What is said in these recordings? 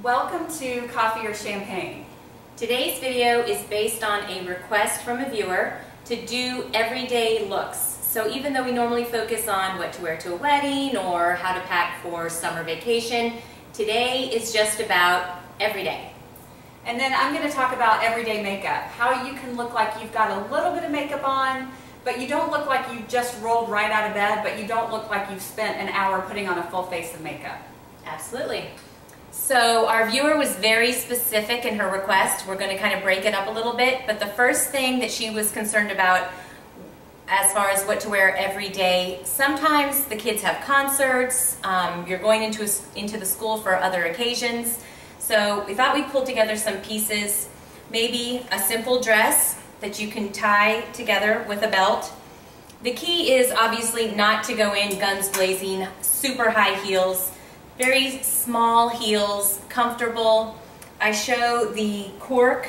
Welcome to Coffee or Champagne. Today's video is based on a request from a viewer to do everyday looks. So even though we normally focus on what to wear to a wedding or how to pack for summer vacation, today is just about everyday. And then I'm going to talk about everyday makeup, how you can look like you've got a little bit of makeup on, but you don't look like you just rolled right out of bed, but you don't look like you've spent an hour putting on a full face of makeup. Absolutely. So our viewer was very specific in her request. We're going to kind of break it up a little bit, but the first thing that she was concerned about as far as what to wear every day, sometimes the kids have concerts, you're going into the school for other occasions. So we thought we'd pull together some pieces, maybe a simple dress that you can tie together with a belt. The key is obviously not to go in guns blazing, super high heels, very small heels, comfortable. I show the cork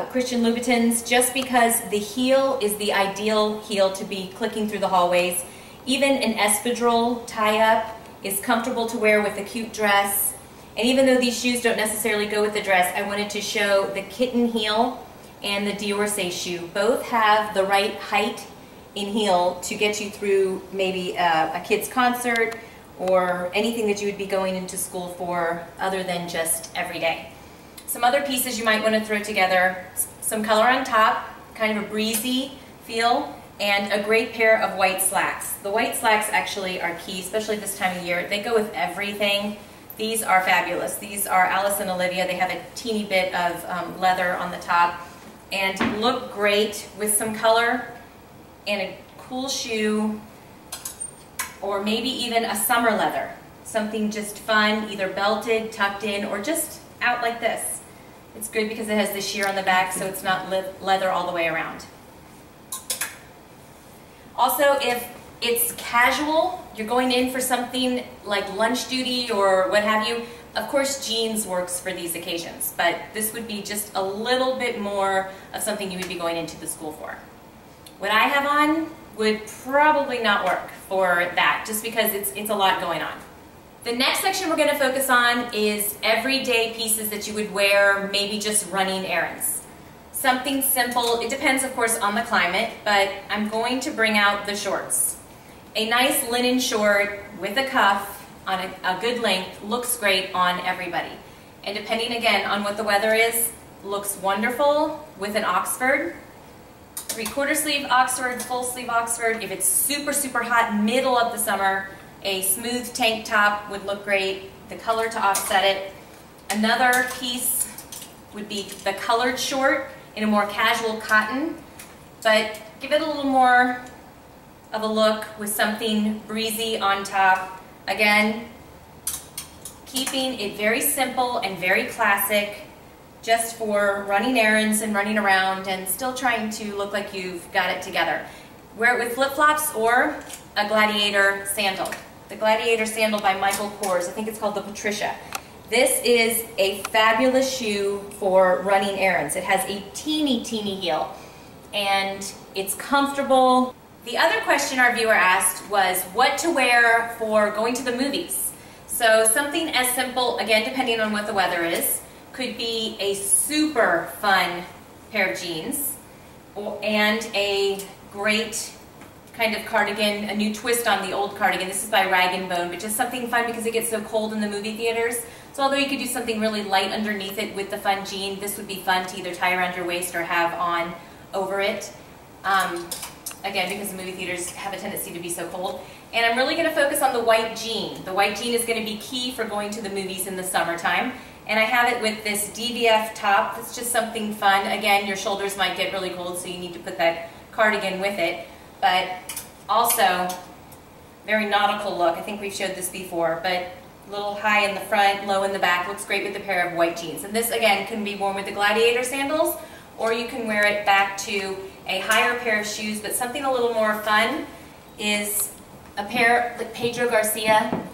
Christian Louboutins just because the heel is the ideal heel to be clicking through the hallways. Even an espadrille tie-up is comfortable to wear with a cute dress. And even though these shoes don't necessarily go with the dress, I wanted to show the kitten heel and the Dior shoe. Both have the right height in heel to get you through maybe a kid's concert or anything that you would be going into school for other than just every day. Some other pieces you might want to throw together, some color on top, kind of a breezy feel, and a great pair of white slacks. The white slacks actually are key, especially this time of year. They go with everything. These are fabulous. These are Alice and Olivia. They have a teeny bit of leather on the top and look great with some color and a cool shoe, or maybe even a summer leather. Something just fun, either belted, tucked in, or just out like this. It's good because it has the sheer on the back, so it's not leather all the way around. Also, if it's casual, you're going in for something like lunch duty or what have you, of course jeans works for these occasions, but this would be just a little bit more of something you would be going into the school for. What I have on would probably not work for that, just because it's a lot going on. The next section we're going to focus on is everyday pieces that you would wear, maybe just running errands. Something simple. It depends, of course, on the climate, but I'm going to bring out the shorts. A nice linen short with a cuff on a good length looks great on everybody. And depending, again, on what the weather is, looks wonderful with an Oxford. 3/4 sleeve Oxford, full sleeve Oxford. If it's super, super hot, middle of the summer, a smooth tank top would look great, the color to offset it. Another piece would be the colored short in a more casual cotton, but give it a little more of a look with something breezy on top. Again, keeping it very simple and very classic, just for running errands and running around and still trying to look like you've got it together. Wear it with flip-flops or a gladiator sandal. The gladiator sandal by Michael Kors, I think it's called the Patricia. This is a fabulous shoe for running errands. It has a teeny, teeny heel and it's comfortable. The other question our viewer asked was what to wear for going to the movies. So something as simple, again, depending on what the weather is, could be a super fun pair of jeans and a great kind of cardigan, a new twist on the old cardigan. This is by Rag & Bone, but just something fun because it gets so cold in the movie theaters. So although you could do something really light underneath it with the fun jean, this would be fun to either tie around your waist or have on over it. Again, because the movie theaters have a tendency to be so cold. And I'm really going to focus on the white jean. The white jean is going to be key for going to the movies in the summertime. And I have it with this DVF top. It's just something fun. Again, your shoulders might get really cold, so you need to put that cardigan with it. But also, very nautical look. I think we've showed this before, but a little high in the front, low in the back. Looks great with a pair of white jeans. And this, again, can be worn with the gladiator sandals, or you can wear it back to a higher pair of shoes. But something a little more fun is a pair of Pedro Garcia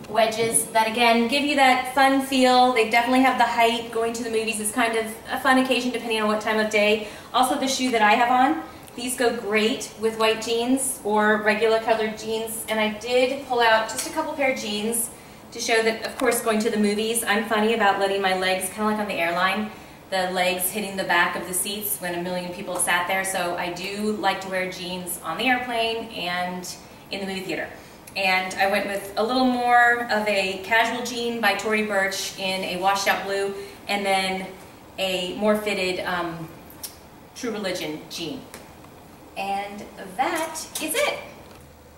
wedges that, again, give you that fun feel. They definitely have the height. Going to the movies is kind of a fun occasion depending on what time of day. Also, the shoe that I have on, these go great with white jeans or regular colored jeans. And I did pull out just a couple pair of jeans to show that, of course, going to the movies, I'm funny about letting my legs, kind of like on the airline, the legs hitting the back of the seats when a million people have sat there. So I do like to wear jeans on the airplane and in the movie theater. And I went with a little more of a casual jean by Tory Burch in a washed out blue, and then a more fitted True Religion jean. And that is it.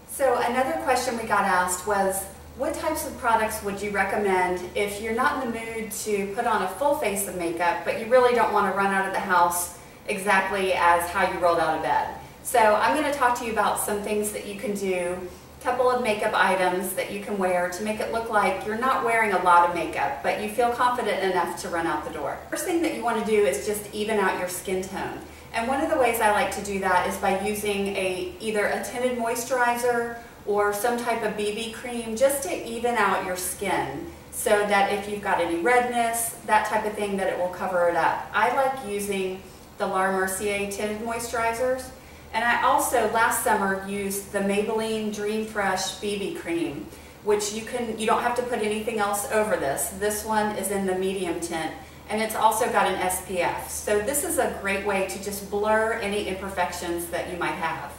So another question we got asked was, what types of products would you recommend if you're not in the mood to put on a full face of makeup, but you really don't want to run out of the house exactly as how you rolled out of bed? So I'm going to talk to you about some things that you can do, a couple of makeup items that you can wear to make it look like you're not wearing a lot of makeup, but you feel confident enough to run out the door. First thing that you want to do is just even out your skin tone. And one of the ways I like to do that is by using either a tinted moisturizer or some type of BB cream just to even out your skin, so that if you've got any redness, that type of thing, that it will cover it up. I like using the Laura Mercier tinted moisturizers, and I also last summer used the Maybelline Dream Fresh BB cream, which you don't have to put anything else over this. This one is in the medium tint, and it's also got an SPF. So this is a great way to just blur any imperfections that you might have.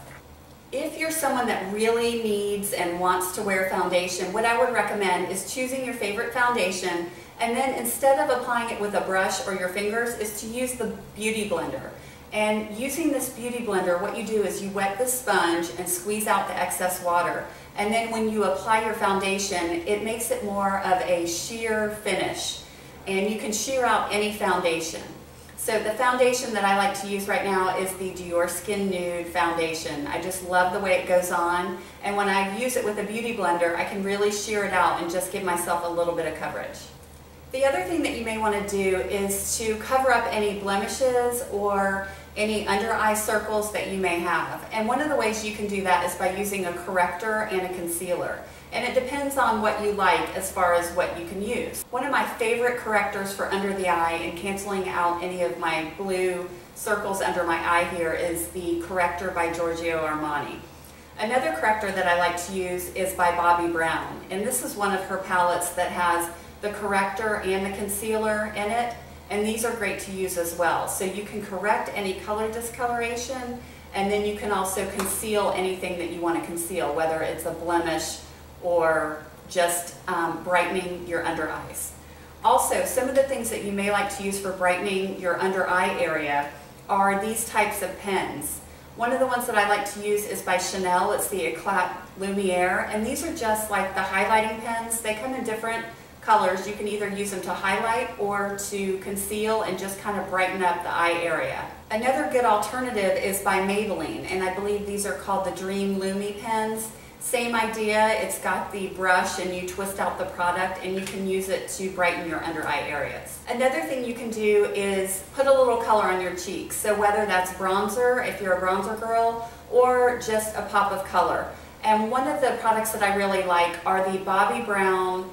If you're someone that really needs and wants to wear foundation, what I would recommend is choosing your favorite foundation, and then instead of applying it with a brush or your fingers, is to use the Beauty Blender. And using this Beauty Blender, what you do is you wet the sponge and squeeze out the excess water. And then when you apply your foundation, it makes it more of a sheer finish. And you can sheer out any foundation. So the foundation that I like to use right now is the Dior Skin Nude foundation. I just love the way it goes on, and when I use it with a Beauty Blender, I can really sheer it out and just give myself a little bit of coverage. The other thing that you may want to do is to cover up any blemishes or any under eye circles that you may have. And one of the ways you can do that is by using a corrector and a concealer. And it depends on what you like as far as what you can use. One of my favorite correctors for under the eye and canceling out any of my blue circles under my eye here is the Corrector by Giorgio Armani. Another corrector that I like to use is by Bobbi Brown. And this is one of her palettes that has the corrector and the concealer in it. And these are great to use as well. So you can correct any color discoloration, and then you can also conceal anything that you want to conceal, whether it's a blemish or just brightening your under eyes. Also, some of the things that you may like to use for brightening your under eye area are these types of pens. One of the ones that I like to use is by Chanel. It's the Eclat Lumiere, and these are just like the highlighting pens. They come in different colors. You can either use them to highlight or to conceal and just kind of brighten up the eye area. Another good alternative is by Maybelline, and I believe these are called the Dream Lumi pens. Same idea, it's got the brush and you twist out the product and you can use it to brighten your under eye areas. Another thing you can do is put a little color on your cheeks. So whether that's bronzer, if you're a bronzer girl, or just a pop of color. And one of the products that I really like are the Bobbi Brown,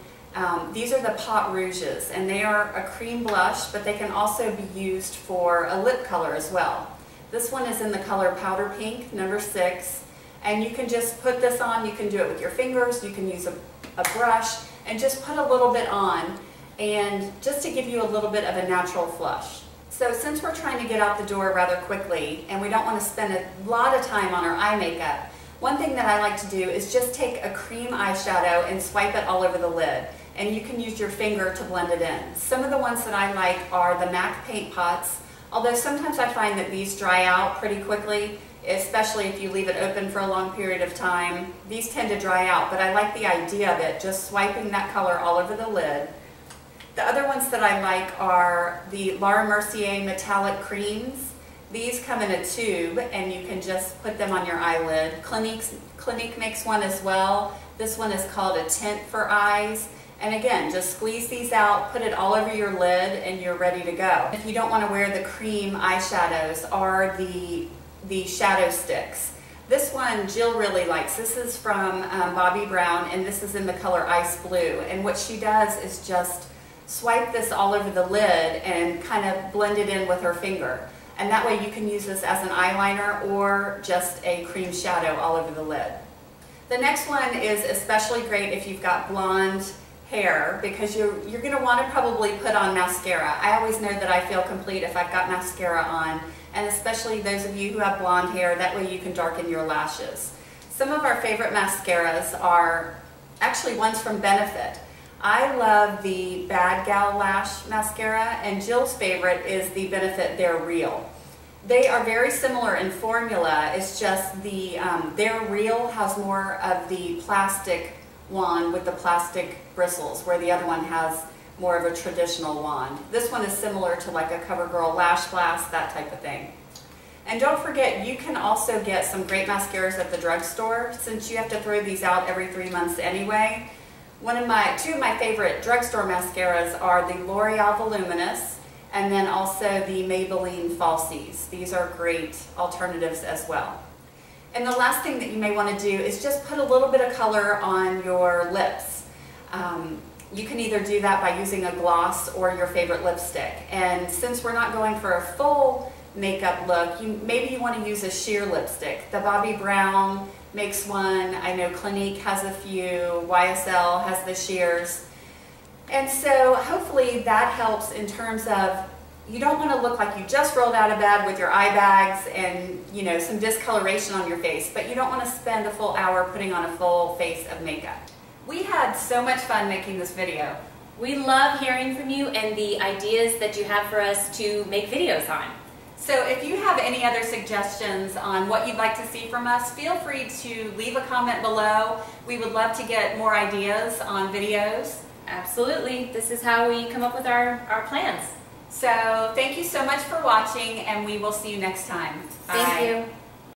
these are the Pot Rouges, and they are a cream blush, but they can also be used for a lip color as well. This one is in the color Powder Pink, number 6. And you can just put this on, you can do it with your fingers, you can use a brush, and just put a little bit on, and just to give you a little bit of a natural flush. So since we're trying to get out the door rather quickly, and we don't want to spend a lot of time on our eye makeup, one thing that I like to do is just take a cream eyeshadow and swipe it all over the lid. And you can use your finger to blend it in. Some of the ones that I like are the MAC paint pots, although sometimes I find that these dry out pretty quickly, especially if you leave it open for a long period of time. These tend to dry out, but I like the idea of it, just swiping that color all over the lid. The other ones that I like are the Laura Mercier metallic creams. These come in a tube and you can just put them on your eyelid. Clinique makes one as well. This one is called a tint for eyes. And again, just squeeze these out, put it all over your lid, and you're ready to go. If you don't want to wear the cream eyeshadows, are the shadow sticks. This one Jill really likes. This is from Bobbi Brown, and this is in the color Ice Blue. And what she does is just swipe this all over the lid and kind of blend it in with her finger. And that way you can use this as an eyeliner or just a cream shadow all over the lid. The next one is especially great if you've got blonde hair, because you're going to want to probably put on mascara. I always know that I feel complete if I've got mascara on, and especially those of you who have blonde hair, that way you can darken your lashes. Some of our favorite mascaras are actually ones from Benefit. I love the Bad Gal Lash Mascara, and Jill's favorite is the Benefit They're Real. They are very similar in formula, it's just the They're Real has more of the plastic wand with the plastic bristles, where the other one has more of a traditional wand. This one is similar to like a CoverGirl Lash Blast, that type of thing. And don't forget, you can also get some great mascaras at the drugstore, since you have to throw these out every 3 months anyway. Two of my favorite drugstore mascaras are the L'Oreal Voluminous and then also the Maybelline Falsies. These are great alternatives as well. And the last thing that you may want to do is just put a little bit of color on your lips. You can either do that by using a gloss or your favorite lipstick. And since we're not going for a full makeup look, maybe you want to use a sheer lipstick. The Bobbi Brown makes one. I know Clinique has a few. YSL has the sheers. And so hopefully that helps in terms of, you don't want to look like you just rolled out of bed with your eye bags and, you know, some discoloration on your face, but you don't want to spend a full hour putting on a full face of makeup. We had so much fun making this video. We love hearing from you and the ideas that you have for us to make videos on. So if you have any other suggestions on what you'd like to see from us, feel free to leave a comment below. We would love to get more ideas on videos. Absolutely. This is how we come up with our plans. So thank you so much for watching, and we will see you next time. Bye. Thank you.